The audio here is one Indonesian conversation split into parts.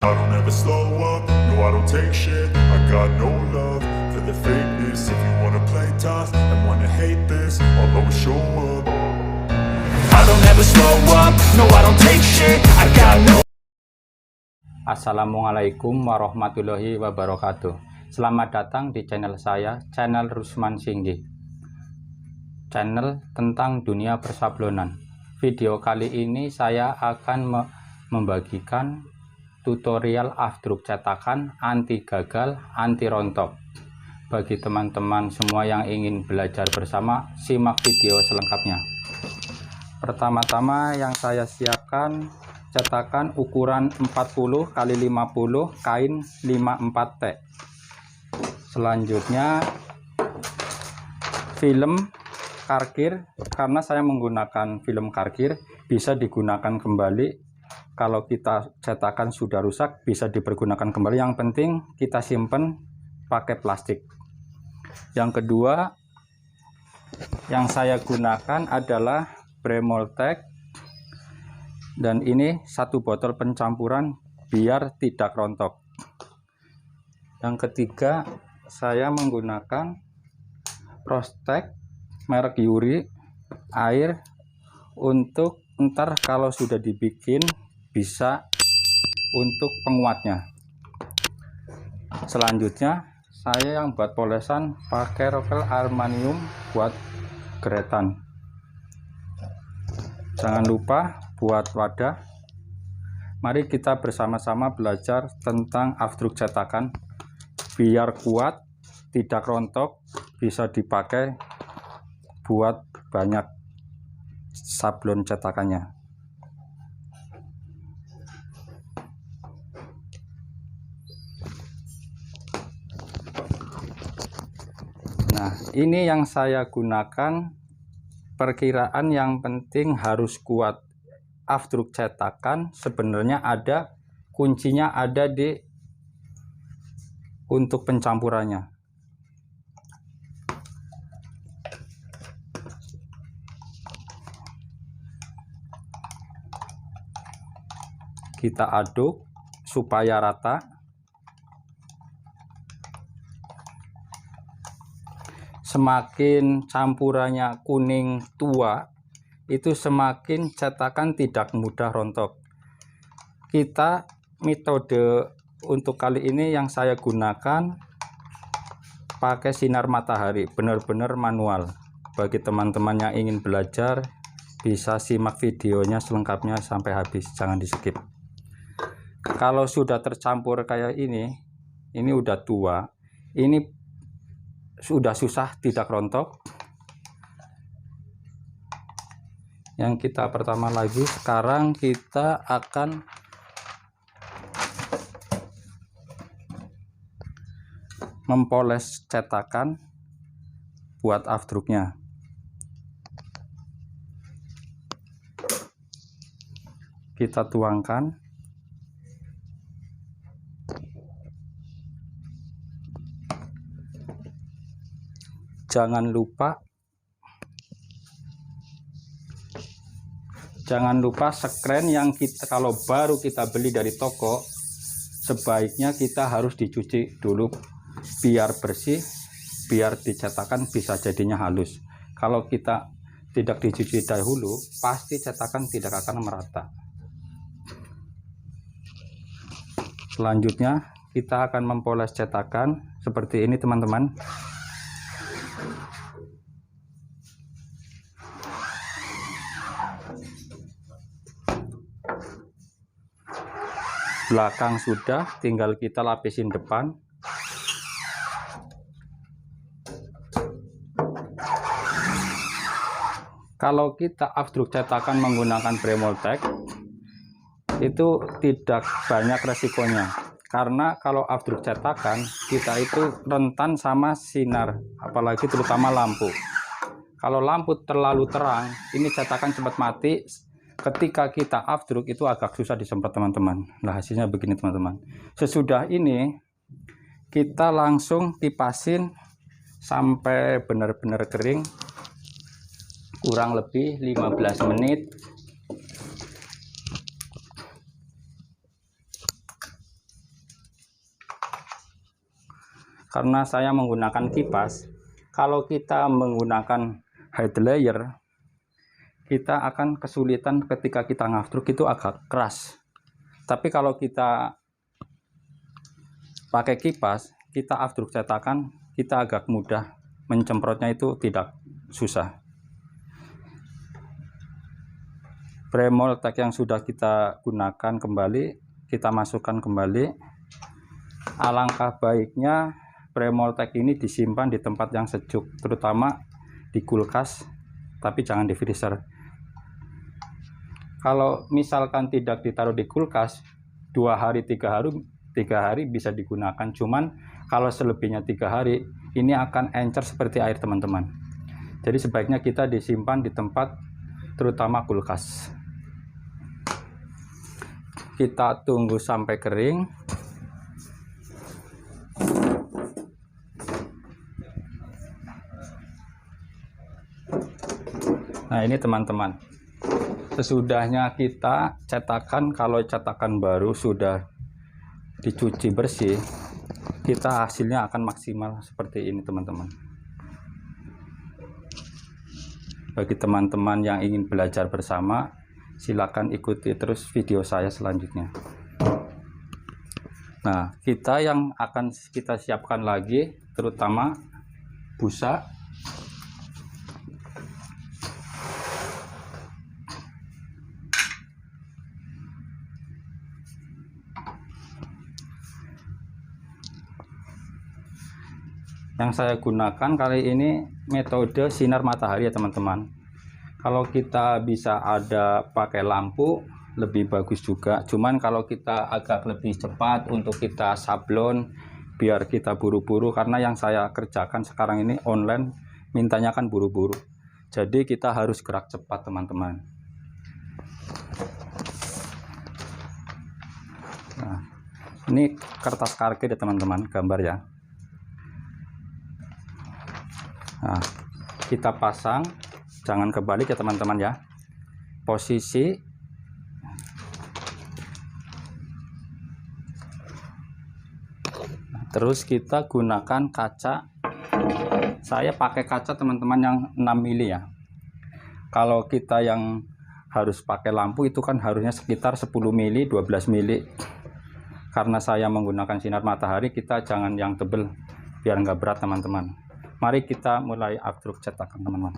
I don't ever slow up, no I don't take shit. I got no love for the fakeness. If you wanna play tough and wanna hate this, I'll always show up. I don't ever slow up, no I don't take shit. I got no. Assalamualaikum warahmatullahi wabarakatuh. Selamat datang di channel saya, channel Rusman Singgi, channel tentang dunia persablonan. Video kali ini saya akan membagikan tutorial afdruk cetakan anti gagal, anti rontok. Bagi teman-teman semua yang ingin belajar bersama, simak video selengkapnya. Pertama-tama yang saya siapkan cetakan ukuran 40 x 50 kain 54T. Selanjutnya film karkir, karena saya menggunakan film karkir, bisa digunakan kembali. Kalau kita cetakan sudah rusak bisa dipergunakan kembali, yang penting kita simpen pakai plastik. Yang kedua yang saya gunakan adalah Bremoltek, dan ini 1 botol pencampuran biar tidak rontok. Yang ketiga saya menggunakan Prostek merek Yuri air, untuk ntar kalau sudah dibikin bisa untuk penguatnya. Selanjutnya saya yang buat polesan pakai rokel aluminium buat geretan. Jangan lupa buat wadah. Mari kita bersama-sama belajar tentang afdruk cetakan biar kuat, tidak rontok, bisa dipakai buat banyak sablon cetakannya. Nah, ini yang saya gunakan. Perkiraan yang penting harus kuat. Afdruk cetakan sebenarnya ada kuncinya, ada di untuk pencampurannya. Kita aduk supaya rata. Semakin campurannya kuning tua, itu semakin cetakan tidak mudah rontok. Kita metode untuk kali ini yang saya gunakan pakai sinar matahari, benar-benar manual. Bagi teman-teman yang ingin belajar bisa simak videonya selengkapnya sampai habis, jangan di skip. Kalau sudah tercampur kayak ini udah tua, ini sudah susah tidak rontok. Yang kita pertama lagi, sekarang kita akan mempoles cetakan buat afdruknya. Kita tuangkan. Jangan lupa sekren yang kita kalau baru kita beli dari toko, sebaiknya kita harus dicuci dulu biar bersih, biar dicetakan bisa jadinya halus. Kalau kita tidak dicuci dahulu, pasti cetakan tidak akan merata. Selanjutnya kita akan mempoles cetakan seperti ini, teman-teman. Belakang sudah, tinggal kita lapisin depan. Kalau kita afdruk cetakan menggunakan Bremoltek itu tidak banyak resikonya, karena kalau afdruk cetakan kita itu rentan sama sinar, apalagi terutama lampu. Kalau lampu terlalu terang, ini cetakan cepat mati. Ketika kita afdruk itu agak susah disemprot, teman-teman. Nah, hasilnya begini, teman-teman. Sesudah ini kita langsung kipasin sampai benar-benar kering, kurang lebih 15 menit. karena saya menggunakan kipas. Kalau kita menggunakan head layer, kita akan kesulitan ketika kita ngaftruk, itu agak keras. Tapi kalau kita pakai kipas, kita aftruk cetakan, kita agak mudah mencemprotnya, itu tidak susah. Bremoltek yang sudah kita gunakan kembali, kita masukkan kembali. Alangkah baiknya Bremoltek ini disimpan di tempat yang sejuk, terutama di kulkas, tapi jangan di freezer. Kalau misalkan tidak ditaruh di kulkas, 2 hari 3 hari bisa digunakan. Cuman kalau selebihnya 3 hari, ini akan encer seperti air teman-teman. Jadi sebaiknya kita disimpan di tempat terutama kulkas. Kita tunggu sampai kering. Nah, ini teman-teman, sesudahnya kita cetakan, kalau cetakan baru sudah dicuci bersih, kita hasilnya akan maksimal seperti ini teman-teman. Bagi teman-teman yang ingin belajar bersama, silakan ikuti terus video saya selanjutnya. Nah, kita yang akan kita siapkan lagi terutama busa. Yang saya gunakan kali ini metode sinar matahari ya teman-teman. Kalau kita bisa ada pakai lampu lebih bagus juga. Cuman kalau kita agak lebih cepat untuk kita sablon biar kita buru-buru, karena yang saya kerjakan sekarang ini online, mintanya kan buru-buru. Jadi kita harus gerak cepat teman-teman. Nah, ini kertas karkit ya teman-teman, gambar ya. Nah, kita pasang, jangan kebalik ya teman-teman ya. Posisi terus kita gunakan kaca. Saya pakai kaca teman-teman yang 6 mili ya. Kalau kita yang harus pakai lampu itu kan harusnya sekitar 10 mili, 12 mili. Karena saya menggunakan sinar matahari, kita jangan yang tebel biar nggak berat teman-teman. Mari kita mulai aftruk cetakan teman-teman.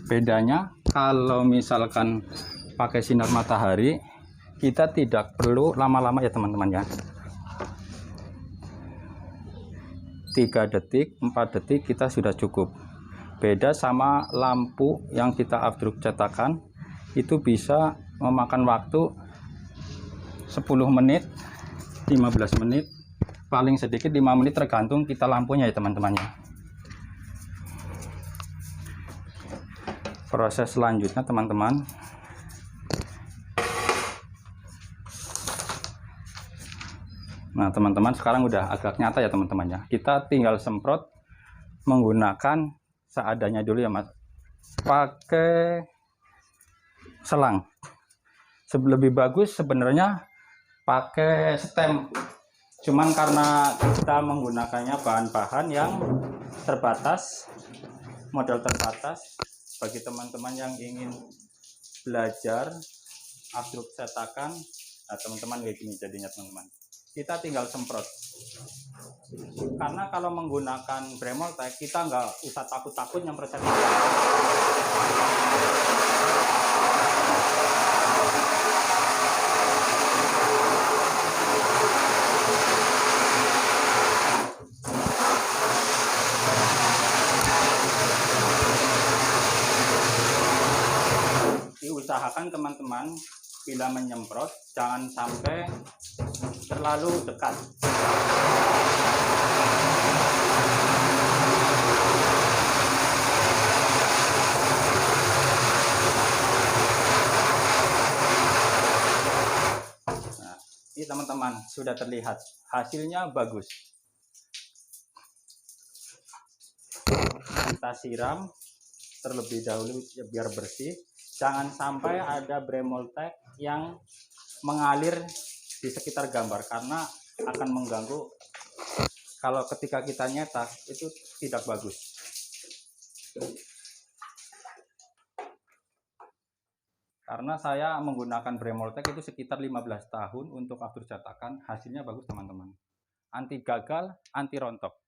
Bedanya kalau misalkan pakai sinar matahari, kita tidak perlu lama-lama ya teman-teman ya. 3 detik, 4 detik kita sudah cukup. Beda sama lampu yang kita aftruk cetakan, itu bisa memakan waktu 10 menit, 15 menit, paling sedikit 5 menit tergantung kita lampunya ya teman-teman ya. Proses selanjutnya teman-teman, nah teman-teman sekarang udah agak nyata ya teman-teman ya. Kita tinggal semprot menggunakan seadanya dulu ya mas, pakai selang. Lebih bagus sebenarnya pakai stem, cuman karena kita menggunakannya bahan-bahan yang terbatas, model terbatas. Bagi teman-teman yang ingin belajar aftruk cetakan, nah teman-teman kayak gini jadinya teman-teman. Kita tinggal semprot, karena kalau menggunakan Bremoltek kita nggak usah takut-takut nyemprot cetakan. Usahakan teman-teman bila menyemprot jangan sampai terlalu dekat. Nah, ini teman-teman sudah terlihat hasilnya bagus. Kita siram terlebih dahulu biar bersih. Jangan sampai ada Bremoltek yang mengalir di sekitar gambar karena akan mengganggu kalau ketika kita nyetak itu tidak bagus. Karena saya menggunakan Bremoltek itu sekitar 15 tahun untuk after cetakan, hasilnya bagus teman-teman. Anti gagal, anti rontok.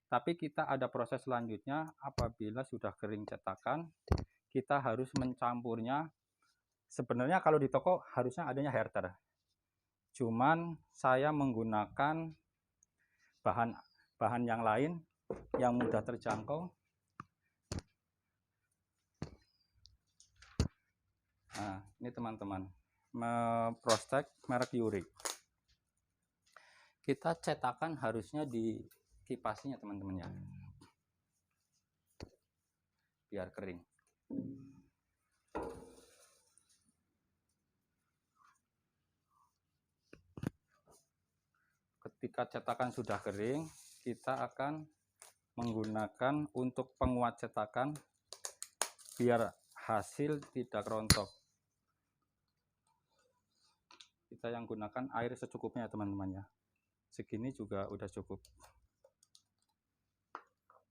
Tapi kita ada proses selanjutnya, apabila sudah kering cetakan, kita harus mencampurnya. Sebenarnya kalau di toko harusnya adanya herter. Cuman saya menggunakan bahan yang lain yang mudah terjangkau. Nah, ini teman-teman, Prostek merek Yurik. Kita cetakan harusnya di kipasinya teman-teman ya, biar kering. Ketika cetakan sudah kering, kita akan menggunakan untuk penguat cetakan biar hasil tidak rontok. Kita yang gunakan air secukupnya teman-teman ya, segini juga udah cukup.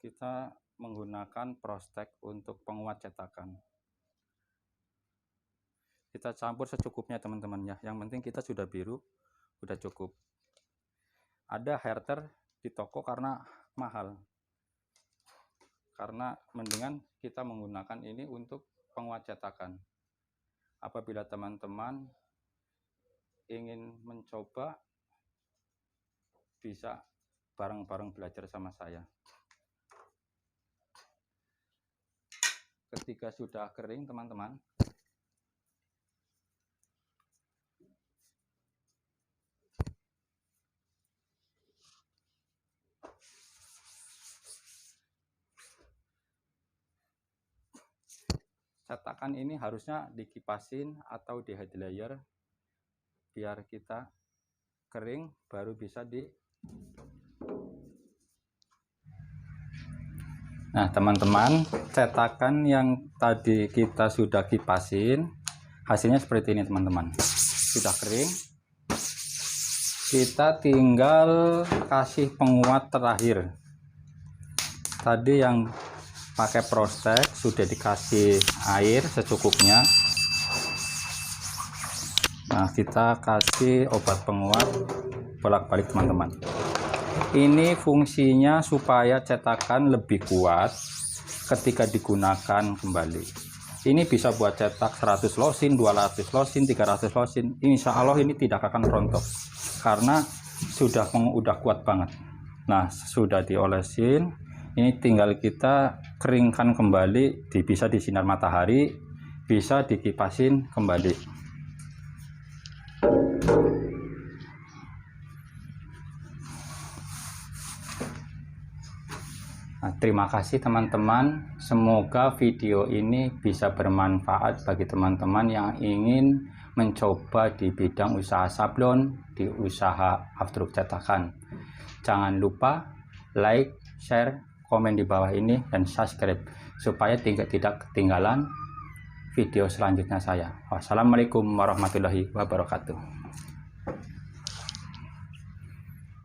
Kita menggunakan Prostek untuk penguat cetakan, kita campur secukupnya teman-teman ya, yang penting kita sudah biru udah cukup. Ada herter di toko karena mahal, karena mendingan kita menggunakan ini untuk penguat cetakan. Apabila teman-teman ingin mencoba, bisa bareng-bareng belajar sama saya. Ketika sudah kering teman-teman, cetakan ini harusnya dikipasin atau di head layer biar kita kering baru bisa di. Nah teman-teman, cetakan yang tadi kita sudah kipasin hasilnya seperti ini teman-teman, sudah kering. Kita tinggal kasih penguat terakhir. Tadi yang pakai Prostek sudah dikasih air secukupnya. Nah kita kasih obat penguat bolak-balik teman-teman. Ini fungsinya supaya cetakan lebih kuat ketika digunakan kembali. Ini bisa buat cetak 100 losin, 200 losin, 300 losin. Insya Allah ini tidak akan rontok karena sudah kuat banget. Nah sudah diolesin, ini tinggal kita keringkan kembali, bisa di sinar matahari, bisa dikipasin kembali. Nah, terima kasih teman-teman, semoga video ini bisa bermanfaat bagi teman-teman yang ingin mencoba di bidang usaha sablon, di usaha afterwork cetakan. Jangan lupa like, share, komen di bawah ini, dan subscribe supaya tidak ketinggalan video selanjutnya saya. Wassalamualaikum warahmatullahi wabarakatuh.